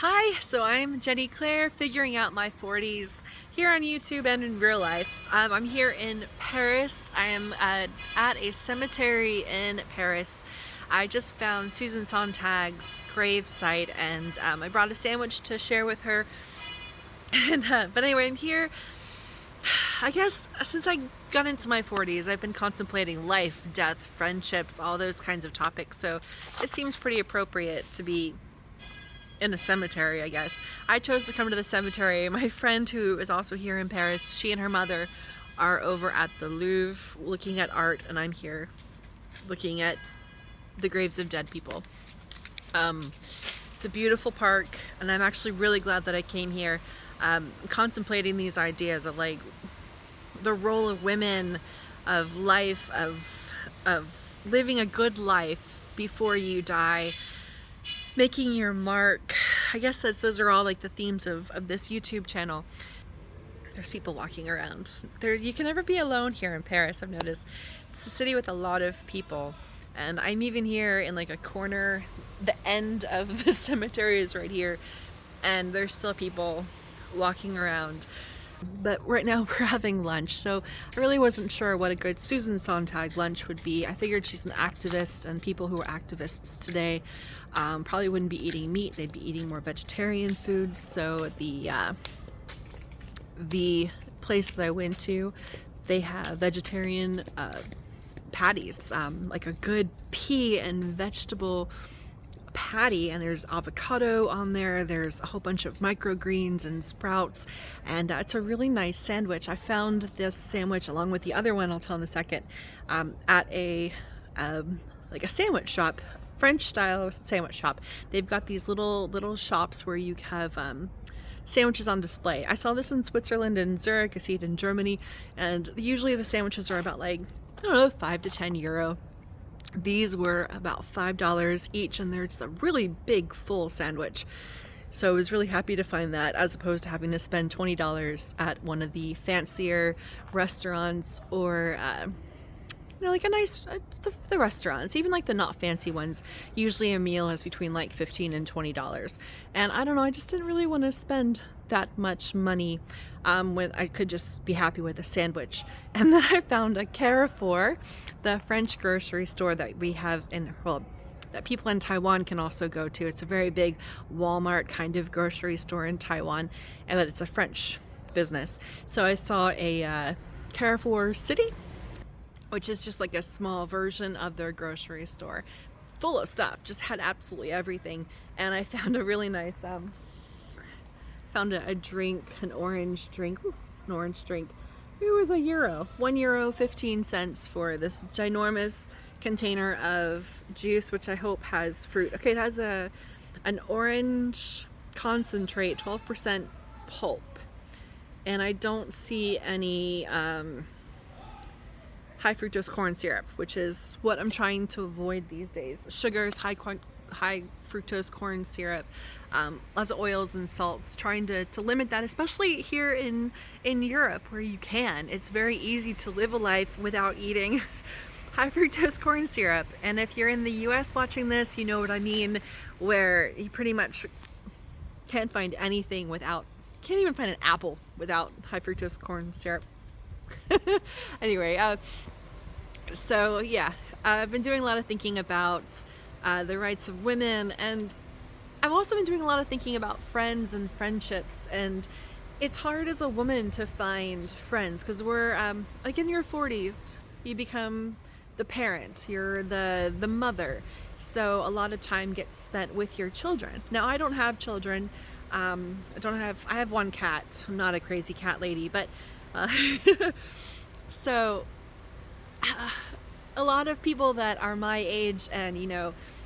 Hi, so I'm Jenny Claire, figuring out my 40s here on YouTube and in real life. I'm here in Paris. I am at a cemetery in Paris. I just found Susan Sontag's grave site, and I brought a sandwich to share with her. But anyway, I'm here. I guess since I got into my 40s, I've been contemplating life, death, friendships, all those kinds of topics. So it seems pretty appropriate to be in a cemetery, I guess. I chose to come to the cemetery. My friend, who is also here in Paris, she and her mother are over at the Louvre looking at art, and I'm here looking at the graves of dead people. It's a beautiful park, and I'm actually really glad that I came here, contemplating these ideas of like the role of women, of life, of living a good life before you die, making your mark. I guess those are all like the themes of this YouTube channel. There's people walking around. You can never be alone here in Paris, I've noticed. It's a city with a lot of people, and I'm even here in like a corner. The end of the cemetery is right here, and there's still people walking around. But right now we're having lunch, so I really wasn't sure what a good Susan Sontag lunch would be. I figured she's an activist, and people who are activists today probably wouldn't be eating meat. They'd be eating more vegetarian foods. So the place that I went to, they have vegetarian patties, like a good pea and vegetable patty, and there's avocado on there, there's a whole bunch of microgreens and sprouts, and it's a really nice sandwich. I found this sandwich along with the other one I'll tell in a second at a like a sandwich shop, French style sandwich shop. They've got these little shops where you have sandwiches on display. I saw this in Switzerland and Zurich. I see it in Germany, and usually the sandwiches are about like, I don't know, 5 to 10 euro. These were about $5 each, and they're just a really big full sandwich. So I was really happy to find that, as opposed to having to spend $20 at one of the fancier restaurants, or like a nice the restaurants, even like the not fancy ones. Usually a meal is between like $15 and $20, and I don't know, I just didn't really want to spend that much money when I could just be happy with a sandwich. And then I found a Carrefour, the French grocery store that we have that people in Taiwan can also go to. It's a very big Walmart kind of grocery store in Taiwan, but it's a French business. So I saw a Carrefour City, which is just like a small version of their grocery store, full of stuff, just had absolutely everything. And I found a really nice found a drink, an orange drink. It was €1, €1 15 cents for this ginormous container of juice, which I hope has fruit. Okay, it has an orange concentrate, 12% pulp, and I don't see any high fructose corn syrup, which is what I'm trying to avoid these days. Sugars, high fructose corn syrup, lots of oils and salts, trying to limit that, especially here in Europe, where you can. It's very easy to live a life without eating high fructose corn syrup. And if you're in the US watching this, you know what I mean, where you pretty much can't find anything can't even find an apple without high fructose corn syrup. Anyway, so yeah, I've been doing a lot of thinking about the rights of women, and I've also been doing a lot of thinking about friends and friendships. And it's hard as a woman to find friends, because we're like in your 40s, you become the parent, you're the mother, so a lot of time gets spent with your children. Now, I don't have children. I have one cat. I'm not a crazy cat lady, but so a lot of people that are my age and,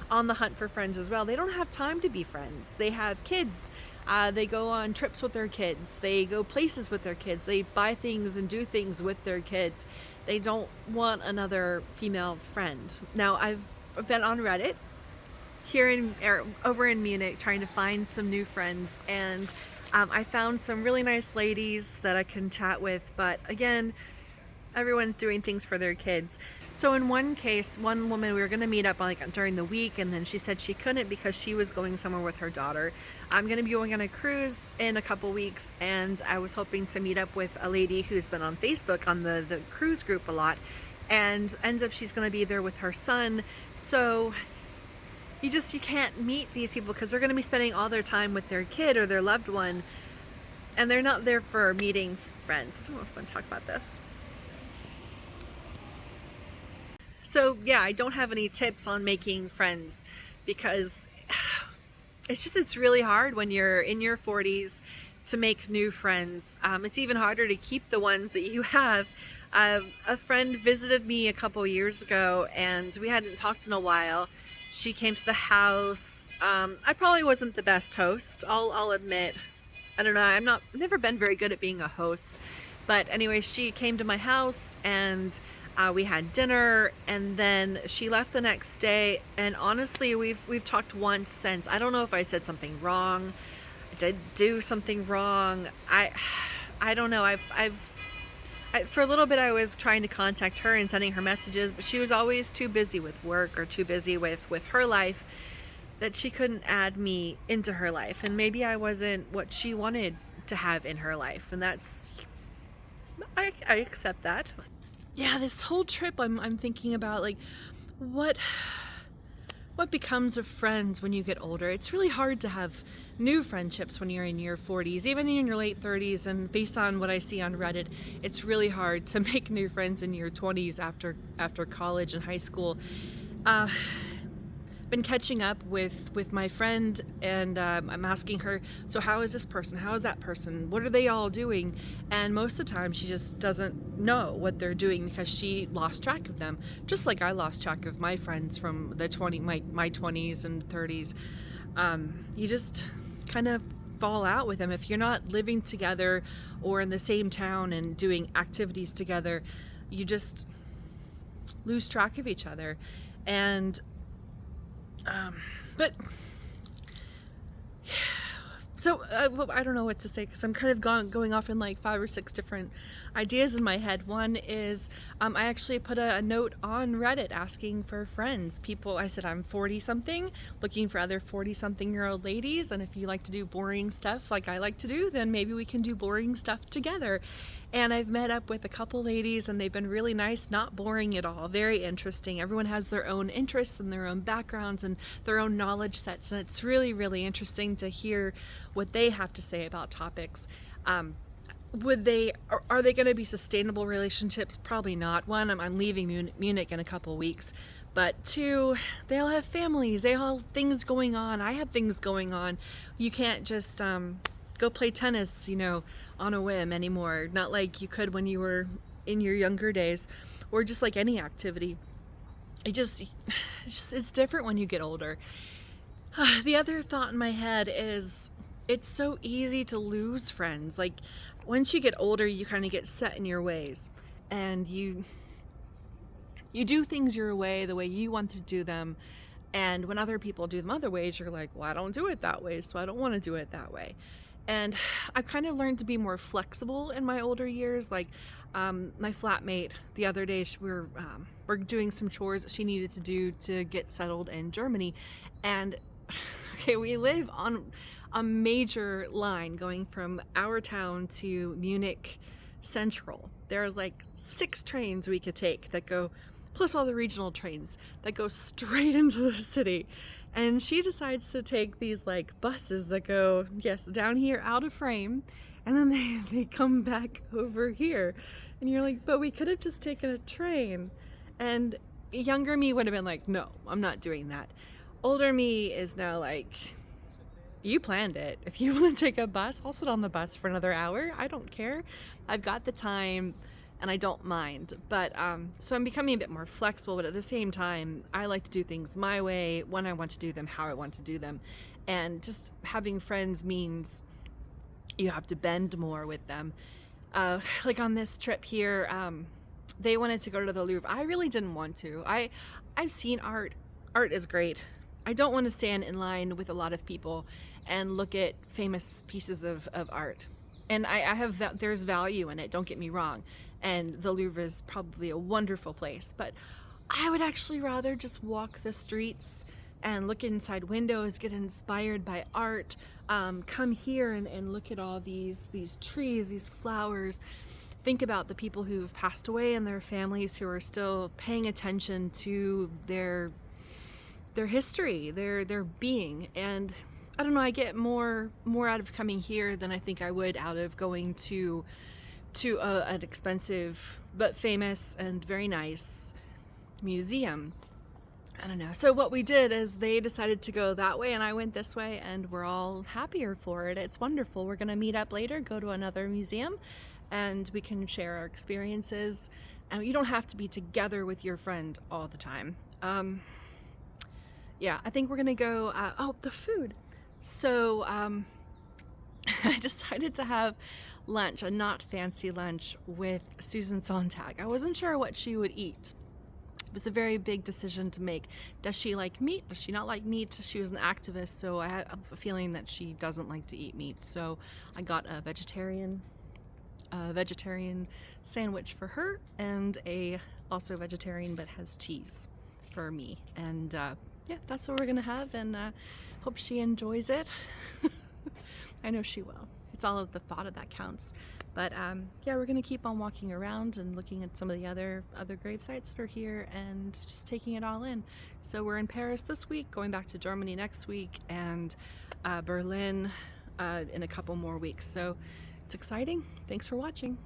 on the hunt for friends as well, they don't have time to be friends. They have kids. They go on trips with their kids. They go places with their kids. They buy things and do things with their kids. They don't want another female friend. Now, I've been on Reddit here over in Munich, trying to find some new friends, and I found some really nice ladies that I can chat with, but again, everyone's doing things for their kids. So in one case, one woman, we were going to meet up like during the week, and then she said she couldn't because she was going somewhere with her daughter. I'm going to be going on a cruise in a couple weeks, and I was hoping to meet up with a lady who's been on Facebook on the cruise group a lot, and ends up she's going to be there with her son. So you can't meet these people because they're going to be spending all their time with their kid or their loved one, and they're not there for meeting friends. I don't know if I want to talk about this. So yeah, I don't have any tips on making friends because it's really hard when you're in your 40s to make new friends. It's even harder to keep the ones that you have. A friend visited me a couple years ago and we hadn't talked in a while. She came to the house. I probably wasn't the best host, I'll admit. I don't know, I've never been very good at being a host. But anyway, she came to my house and we had dinner, and then she left the next day, and honestly we've talked once since. I don't know if I said something wrong, I did do something wrong. I don't know. For a little bit I was trying to contact her and sending her messages, but she was always too busy with work or too busy with her life that she couldn't add me into her life, and maybe I wasn't what she wanted to have in her life, and I accept that. Yeah, this whole trip I'm thinking about like what becomes of friends when you get older. It's really hard to have new friendships when you're in your 40s, even in your late 30s, and based on what I see on Reddit, it's really hard to make new friends in your 20s after college and high school. Been catching up with my friend, and I'm asking her, so how is this person, how is that person, what are they all doing? And most of the time she just doesn't know what they're doing because she lost track of them, just like I lost track of my friends from my 20s and 30s. You just kind of fall out with them if you're not living together or in the same town and doing activities together. You just lose track of each other. And but so I don't know what to say because I'm kind of going off in like 5 or 6 different ideas in my head. One is I actually put a note on Reddit asking for friends. I said I'm 40 something, looking for other 40 something year old ladies, and if you like to do boring stuff like I like to do, then maybe we can do boring stuff together. And I've met up with a couple ladies and they've been really nice, not boring at all, very interesting. Everyone has their own interests and their own backgrounds and their own knowledge sets, and it's really, really interesting to hear what they have to say about topics. Are they going to be sustainable relationships? Probably not. One, I'm leaving Munich in a couple weeks, but 2, they all have families, they all have things going on. I have things going on. You can't just go play tennis, on a whim anymore. Not like you could when you were in your younger days, or just like any activity. It's different when you get older. The other thought in my head is it's so easy to lose friends. Like once you get older, you kind of get set in your ways, and you do things your way, the way you want to do them. And when other people do them other ways, you're like, well, I don't do it that way, so I don't want to do it that way. And I've kind of learned to be more flexible in my older years. Like my flatmate the other day, we're doing some chores that she needed to do to get settled in Germany. And okay, we live on a major line going from our town to Munich Central. There's like 6 trains we could take that go, plus all the regional trains that go straight into the city. And she decides to take these like buses that go, yes, down here out of frame, and then they come back over here. And you're like, but we could have just taken a train. And younger me would have been like, no, I'm not doing that. Older me is now like, you planned it. If you want to take a bus, I'll sit on the bus for another hour. I don't care. I've got the time and I don't mind. But so I'm becoming a bit more flexible, but at the same time, I like to do things my way, when I want to do them, how I want to do them. And just having friends means you have to bend more with them. Like on this trip here, they wanted to go to the Louvre. I really didn't want to. I've seen art. Art is great. I don't want to stand in line with a lot of people and look at famous pieces of art. And there's value in it, don't get me wrong. And the Louvre is probably a wonderful place. But I would actually rather just walk the streets and look inside windows, get inspired by art, come here and look at all these trees, these flowers, think about the people who've passed away and their families who are still paying attention to their history, their being. And I don't know, I get more out of coming here than I think I would out of going to an expensive but famous and very nice museum. I don't know. So what we did is they decided to go that way and I went this way, and we're all happier for it. It's wonderful. We're gonna meet up later, go to another museum, and we can share our experiences. And you don't have to be together with your friend all the time. Yeah, I think we're gonna go, oh, the food. So I decided to have lunch, a not fancy lunch, with Susan Sontag. I wasn't sure what she would eat. It was a very big decision to make. Does she like meat? Does she not like meat? She was an activist, so I have a feeling that she doesn't like to eat meat. So I got a vegetarian sandwich for her, and also vegetarian but has cheese for me. And yeah, that's what we're gonna have, and hope she enjoys it. I know she will. It's all of the thought of that counts. But yeah, we're gonna keep on walking around and looking at some of the other grave sites that are here and just taking it all in. So we're in Paris this week, going back to Germany next week, and Berlin in a couple more weeks. So it's exciting. Thanks for watching.